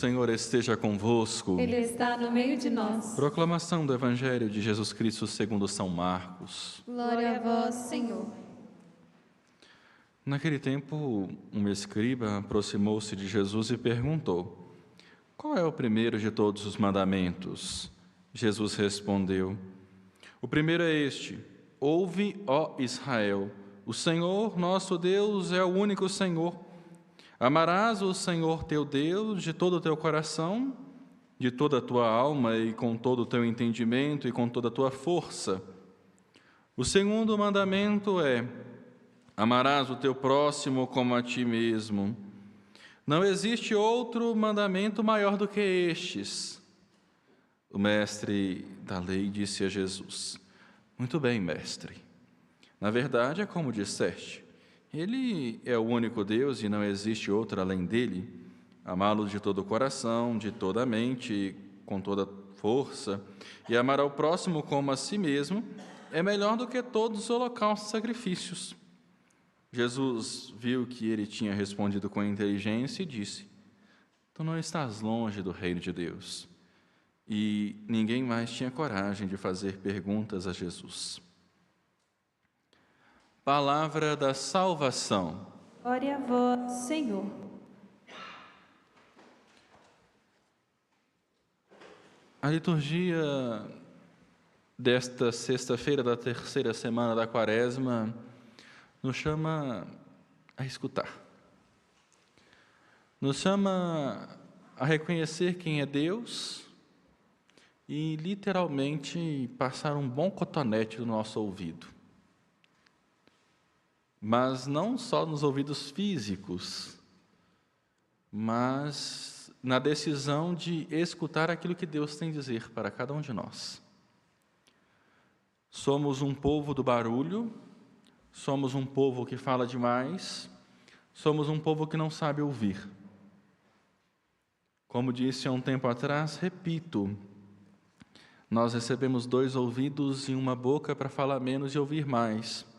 Senhor esteja convosco. Ele está no meio de nós. Proclamação do Evangelho de Jesus Cristo segundo São Marcos. Glória a vós, Senhor. Naquele tempo, um escriba aproximou-se de Jesus e perguntou: qual é o primeiro de todos os mandamentos? Jesus respondeu: o primeiro é este: ouve, ó Israel, o Senhor nosso Deus é o único Senhor. Amarás o Senhor teu Deus de todo o teu coração, de toda a tua alma e com todo o teu entendimento e com toda a tua força. O segundo mandamento é: amarás o teu próximo como a ti mesmo. Não existe outro mandamento maior do que estes. O mestre da lei disse a Jesus: muito bem, mestre. Na verdade, é como disseste. Ele é o único Deus e não existe outro além dele. Amá-lo de todo o coração, de toda a mente e com toda a força, e amar ao próximo como a si mesmo, é melhor do que todos os holocaustos e sacrifícios. Jesus viu que ele tinha respondido com inteligência e disse: tu não estás longe do reino de Deus. E ninguém mais tinha coragem de fazer perguntas a Jesus. Palavra da salvação. Glória a vós, Senhor. A liturgia desta sexta-feira da terceira semana da Quaresma nos chama a escutar. Nos chama a reconhecer quem é Deus e, literalmente, passar um bom cotonete no nosso ouvido. Mas não só nos ouvidos físicos, mas na decisão de escutar aquilo que Deus tem a dizer para cada um de nós. Somos um povo do barulho, somos um povo que fala demais, somos um povo que não sabe ouvir. Como disse há um tempo atrás, repito, nós recebemos 2 ouvidos e uma boca para falar menos e ouvir mais.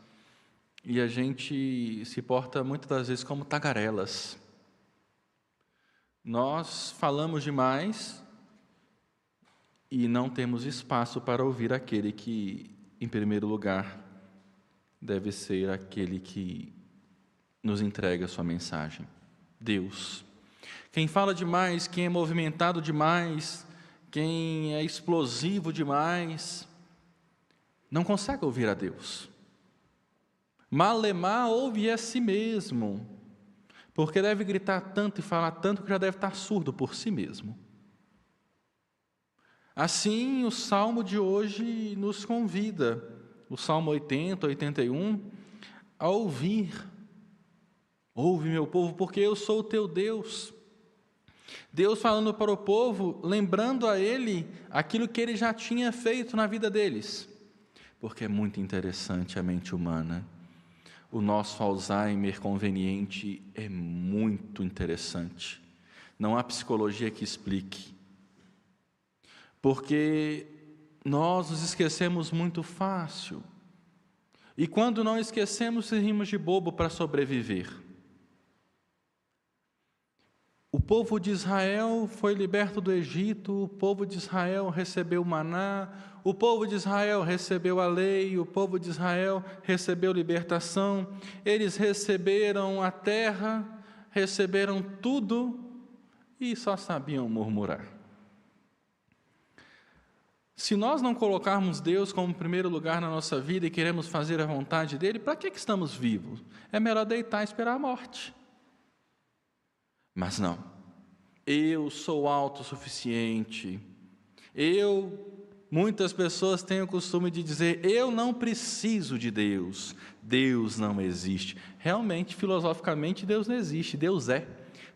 E a gente se porta muitas das vezes como tagarelas. Nós falamos demais e não temos espaço para ouvir aquele que, em primeiro lugar, deve ser aquele que nos entrega a sua mensagem: Deus. Quem fala demais, quem é movimentado demais, quem é explosivo demais, não consegue ouvir a Deus. Malemar ouve a si mesmo, porque deve gritar tanto e falar tanto que já deve estar surdo por si mesmo. Assim, o Salmo de hoje nos convida, o Salmo 80, 81, a ouvir. Ouve, meu povo, porque eu sou o teu Deus. Deus falando para o povo, lembrando a ele aquilo que ele já tinha feito na vida deles. Porque é muito interessante a mente humana. O nosso Alzheimer conveniente é muito interessante. Não há psicologia que explique. Porque nós nos esquecemos muito fácil. E quando não esquecemos, servimos de bobo para sobreviver. O povo de Israel foi liberto do Egito, o povo de Israel recebeu o maná, o povo de Israel recebeu a lei, o povo de Israel recebeu libertação, eles receberam a terra, receberam tudo e só sabiam murmurar. Se nós não colocarmos Deus como primeiro lugar na nossa vida e queremos fazer a vontade dele, para que estamos vivos? É melhor deitar e esperar a morte. Mas não, eu sou autossuficiente, muitas pessoas têm o costume de dizer, eu não preciso de Deus, Deus não existe. Realmente, filosoficamente, Deus não existe, Deus é,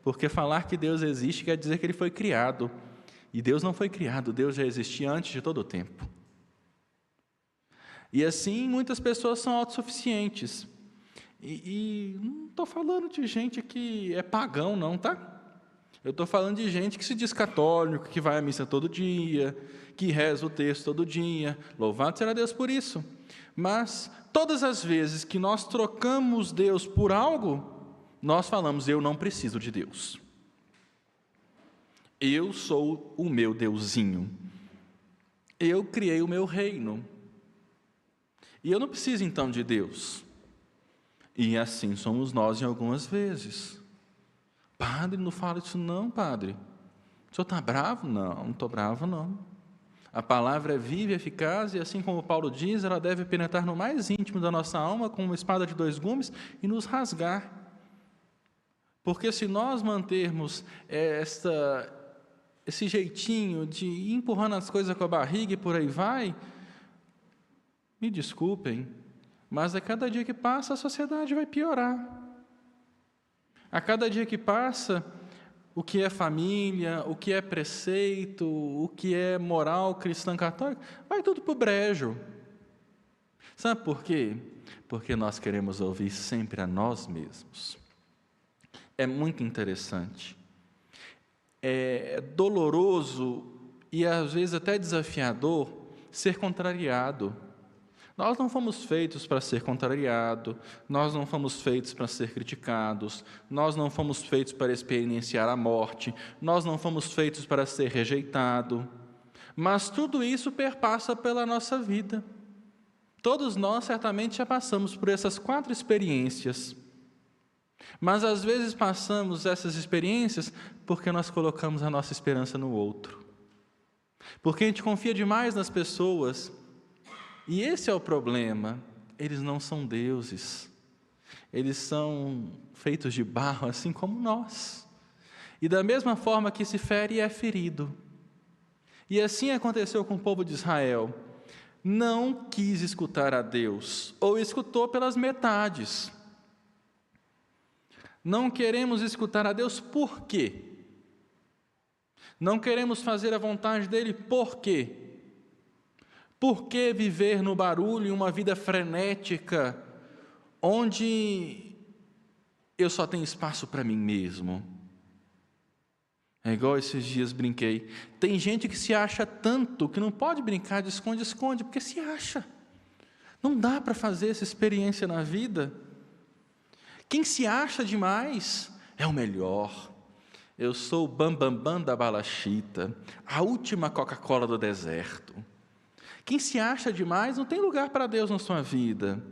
porque falar que Deus existe quer dizer que Ele foi criado, e Deus não foi criado, Deus já existia antes de todo o tempo. E assim, muitas pessoas são autossuficientes. E não estou falando de gente que é pagão, não, tá? Eu estou falando de gente que se diz católico, que vai à missa todo dia, que reza o texto todo dia. Louvado seja Deus por isso. Mas, todas as vezes que nós trocamos Deus por algo, nós falamos, eu não preciso de Deus. Eu sou o meu Deusinho. Eu criei o meu reino. E eu não preciso então de Deus. E assim somos nós em algumas vezes. Padre, não fala isso não, padre. O senhor está bravo? Não, não estou bravo não. A palavra é viva e eficaz, e assim como Paulo diz, ela deve penetrar no mais íntimo da nossa alma com uma espada de 2 gumes e nos rasgar. Porque se nós mantermos esse jeitinho de ir empurrando as coisas com a barriga e por aí vai, me desculpem, mas a cada dia que passa a sociedade vai piorar. A cada dia que passa, o que é família, o que é preceito, o que é moral cristã católica, vai tudo para o brejo. Sabe por quê? Porque nós queremos ouvir sempre a nós mesmos. É muito interessante. É doloroso e às vezes até desafiador ser contrariado. Nós não fomos feitos para ser contrariado, nós não fomos feitos para ser criticados, nós não fomos feitos para experienciar a morte, nós não fomos feitos para ser rejeitado. Mas tudo isso perpassa pela nossa vida. Todos nós certamente já passamos por essas 4 experiências. Mas às vezes passamos essas experiências porque nós colocamos a nossa esperança no outro. Porque a gente confia demais nas pessoas. E esse é o problema. Eles não são deuses. Eles são feitos de barro, assim como nós. E da mesma forma que se fere, é ferido. E assim aconteceu com o povo de Israel. Não quis escutar a Deus, ou escutou pelas metades. Não queremos escutar a Deus por quê? Não queremos fazer a vontade dEle por quê? Por que viver no barulho, uma vida frenética, onde eu só tenho espaço para mim mesmo? É igual esses dias brinquei. Tem gente que se acha tanto que não pode brincar de esconde-esconde, porque se acha. Não dá para fazer essa experiência na vida. Quem se acha demais é o melhor. Eu sou o bambambam da balachita, a última Coca-Cola do deserto. Quem se acha demais não tem lugar para Deus na sua vida.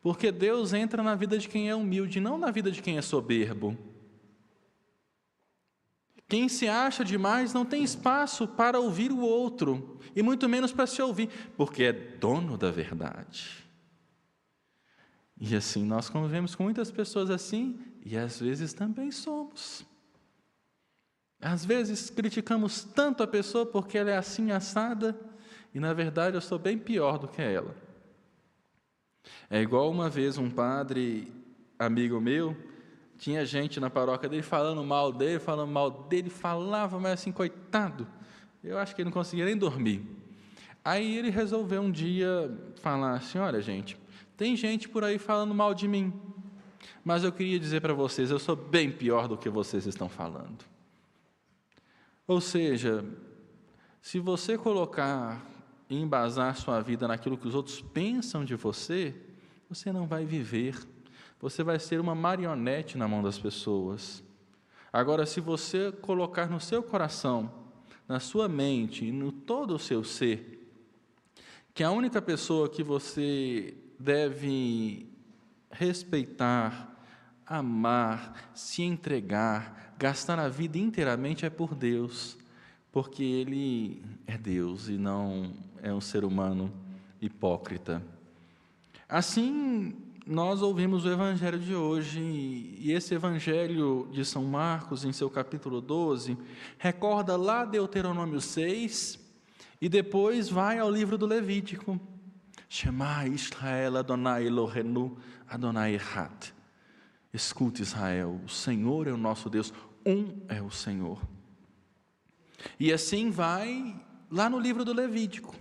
Porque Deus entra na vida de quem é humilde, não na vida de quem é soberbo. Quem se acha demais não tem espaço para ouvir o outro, e muito menos para se ouvir, porque é dono da verdade. E assim, nós convivemos com muitas pessoas assim, e às vezes também somos. Às vezes criticamos tanto a pessoa porque ela é assim assada, e na verdade eu sou bem pior do que ela. É igual uma vez um padre, amigo meu, tinha gente na paróquia dele falando mal dele, falava, mas assim, coitado, eu acho que ele não conseguia nem dormir. Aí ele resolveu um dia falar assim, olha gente, tem gente por aí falando mal de mim, mas eu queria dizer para vocês, eu sou bem pior do que vocês estão falando. Ou seja, se você colocar e embasar sua vida naquilo que os outros pensam de você, você não vai viver. Você vai ser uma marionete na mão das pessoas. Agora, se você colocar no seu coração, na sua mente e no todo o seu ser, que a única pessoa que você deve respeitar, amar, se entregar, gastar a vida inteiramente é por Deus, porque Ele é Deus e não é um ser humano hipócrita. Assim, nós ouvimos o Evangelho de hoje, e esse Evangelho de São Marcos, em seu capítulo 12, recorda lá Deuteronômio 6, e depois vai ao livro do Levítico. Shema Israel Adonai Elohenu Adonai Echad. Escute, Israel, o Senhor é o nosso Deus, um é o Senhor. E assim vai lá no livro do Levítico,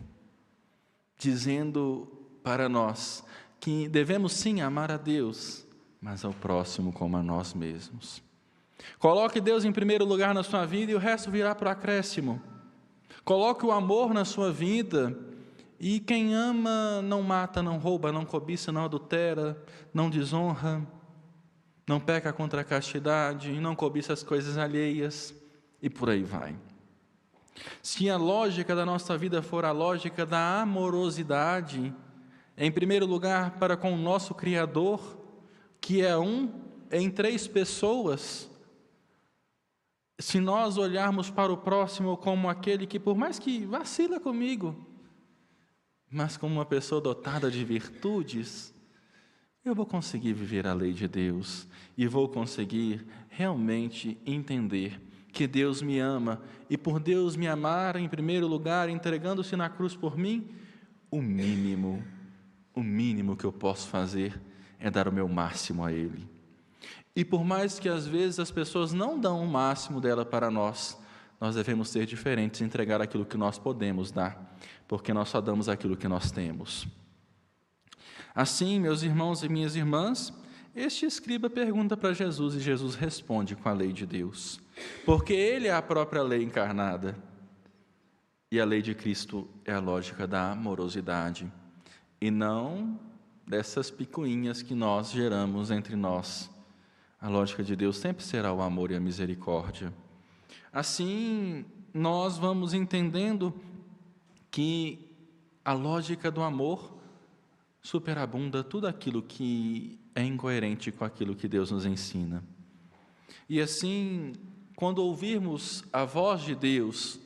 dizendo para nós que devemos sim amar a Deus, mas ao próximo como a nós mesmos. Coloque Deus em primeiro lugar na sua vida e o resto virá para o acréscimo. Coloque o amor na sua vida, e quem ama não mata, não rouba, não cobiça, não adultera, não desonra, não peca contra a castidade, não cobiça as coisas alheias. e por aí vai. Se a lógica da nossa vida for a lógica da amorosidade, em primeiro lugar para com o nosso Criador, que é um em três pessoas, se nós olharmos para o próximo como aquele que, por mais que vacila comigo, mas como uma pessoa dotada de virtudes, eu vou conseguir viver a lei de Deus e vou conseguir realmente entender que Deus me ama e por Deus me amar em primeiro lugar, entregando-se na cruz por mim, o mínimo que eu posso fazer é dar o meu máximo a Ele. E por mais que às vezes as pessoas não dão o máximo dela para nós, nós devemos ser diferentes e entregar aquilo que nós podemos dar, porque nós só damos aquilo que nós temos. Assim, meus irmãos e minhas irmãs, este escriba pergunta para Jesus e Jesus responde com a lei de Deus, porque Ele é a própria lei encarnada. E a lei de Cristo é a lógica da amorosidade, e não dessas picuinhas que nós geramos entre nós. A lógica de Deus sempre será o amor e a misericórdia. Assim, nós vamos entendendo que a lógica do amor superabunda tudo aquilo que é incoerente com aquilo que Deus nos ensina. E assim, quando ouvirmos a voz de Deus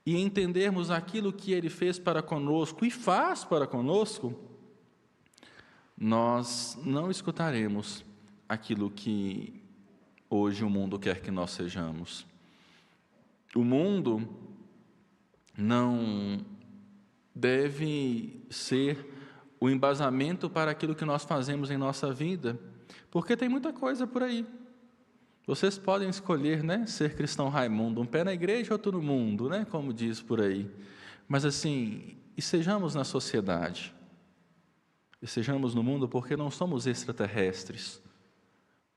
e entendermos aquilo que Ele fez para conosco e faz para conosco, nós não escutaremos aquilo que hoje o mundo quer que nós sejamos. O mundo não deve ser o embasamento para aquilo que nós fazemos em nossa vida, porque tem muita coisa por aí. Vocês podem escolher, ser cristão Raimundo, um pé na igreja, outro no mundo, como diz por aí. Mas assim, e sejamos na sociedade, e sejamos no mundo, porque não somos extraterrestres,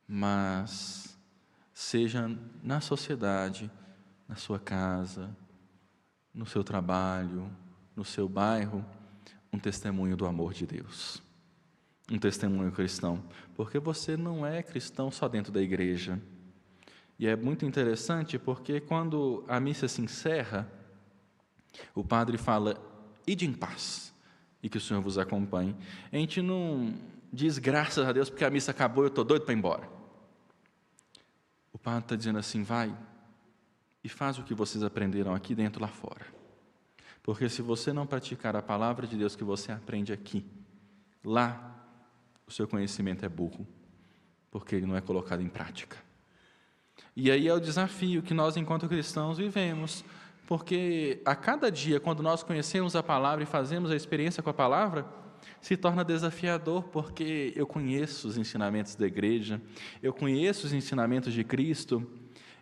mas seja na sociedade, na sua casa, no seu trabalho, no seu bairro, um testemunho do amor de Deus, um testemunho cristão, porque você não é cristão só dentro da igreja. E é muito interessante porque quando a missa se encerra, o padre fala, ide em paz, e que o Senhor vos acompanhe. A gente não diz graças a Deus porque a missa acabou e eu estou doido para ir embora. O padre está dizendo assim, vai e faz o que vocês aprenderam aqui dentro lá fora. Porque se você não praticar a palavra de Deus que você aprende aqui, lá o seu conhecimento é burro, porque ele não é colocado em prática. E aí é o desafio que nós, enquanto cristãos, vivemos, porque a cada dia, quando nós conhecemos a palavra e fazemos a experiência com a palavra, se torna desafiador, porque eu conheço os ensinamentos da igreja, eu conheço os ensinamentos de Cristo,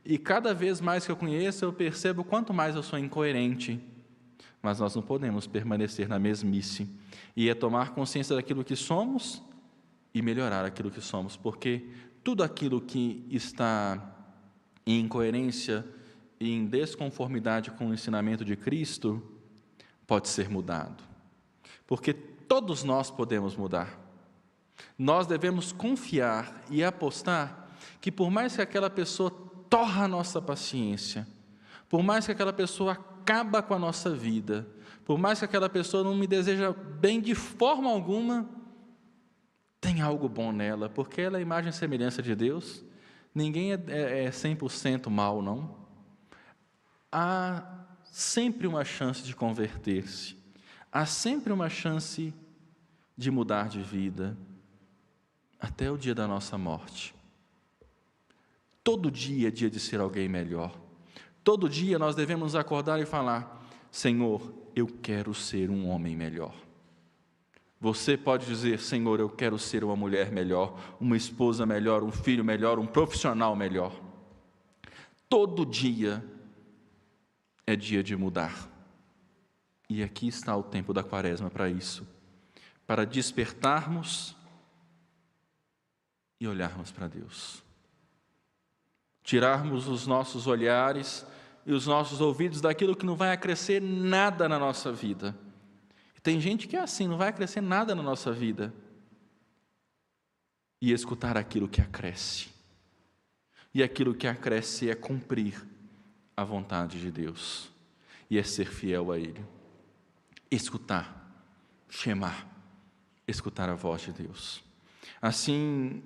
e cada vez mais que eu conheço, eu percebo quanto mais eu sou incoerente. Mas nós não podemos permanecer na mesmice, e é tomar consciência daquilo que somos e melhorar aquilo que somos, porque tudo aquilo que está em incoerência e em desconformidade com o ensinamento de Cristo pode ser mudado, porque todos nós podemos mudar. Nós devemos confiar e apostar que por mais que aquela pessoa torra a nossa paciência, por mais que aquela pessoa acaba com a nossa vida, por mais que aquela pessoa não me deseja bem de forma alguma, tem algo bom nela, porque ela é a imagem e semelhança de Deus. Ninguém é 100% mal, não. Há sempre uma chance de converter-se, há sempre uma chance de mudar de vida, até o dia da nossa morte. Todo dia é dia de ser alguém melhor. Todo dia nós devemos acordar e falar, Senhor, eu quero ser um homem melhor. Você pode dizer, Senhor, eu quero ser uma mulher melhor, uma esposa melhor, um filho melhor, um profissional melhor. Todo dia é dia de mudar. E aqui está o tempo da Quaresma para isso, para despertarmos e olharmos para Deus. Tirarmos os nossos olhares e os nossos ouvidos daquilo que não vai acrescer nada na nossa vida. Tem gente que é assim, não vai acrescer nada na nossa vida. E escutar aquilo que acresce. E aquilo que acresce é cumprir a vontade de Deus, e é ser fiel a Ele. Escutar, chamar, escutar a voz de Deus. Assim,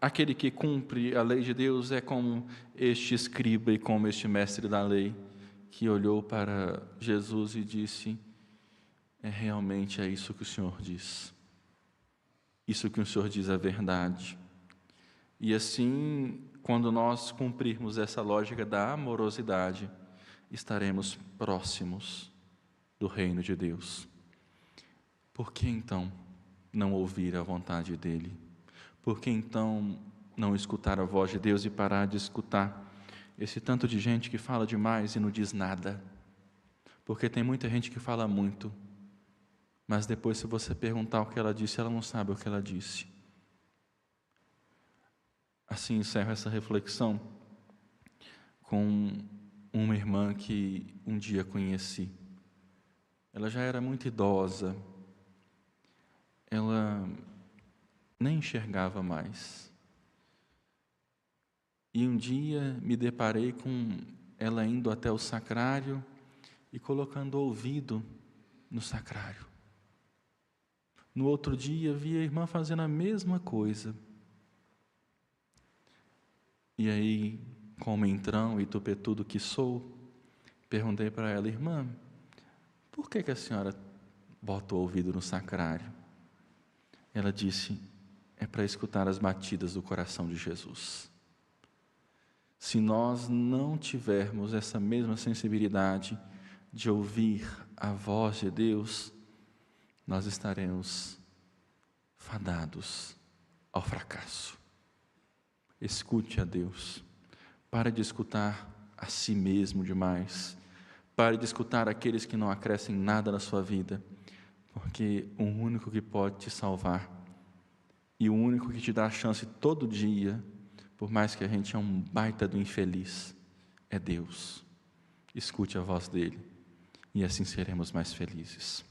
aquele que cumpre a lei de Deus é como este escriba e como este mestre da lei, que olhou para Jesus e disse: realmente é isso que o Senhor diz. Isso que o Senhor diz é verdade. E assim, quando nós cumprirmos essa lógica da amorosidade, estaremos próximos do reino de Deus. Por que então não ouvir a vontade dEle? Por que então não escutar a voz de Deus e parar de escutar esse tanto de gente que fala demais e não diz nada? Porque tem muita gente que fala muito, mas depois, se você perguntar o que ela disse, ela não sabe o que ela disse. Assim encerro essa reflexão com uma irmã que um dia conheci. Ela já era muito idosa, ela nem enxergava mais. E um dia me deparei com ela indo até o sacrário e colocando o ouvido no sacrário. No outro dia, vi a irmã fazendo a mesma coisa. E aí, como entrão e tupetudo que sou, perguntei para ela: irmã, por que a senhora bota o ouvido no sacrário? Ela disse: é para escutar as batidas do coração de Jesus. Se nós não tivermos essa mesma sensibilidade de ouvir a voz de Deus, nós estaremos fadados ao fracasso. Escute a Deus. Pare de escutar a si mesmo demais. Pare de escutar aqueles que não acrescem nada na sua vida, porque o único que pode te salvar e o único que te dá a chance todo dia, por mais que a gente é um baita do infeliz, é Deus. Escute a voz dele e assim seremos mais felizes.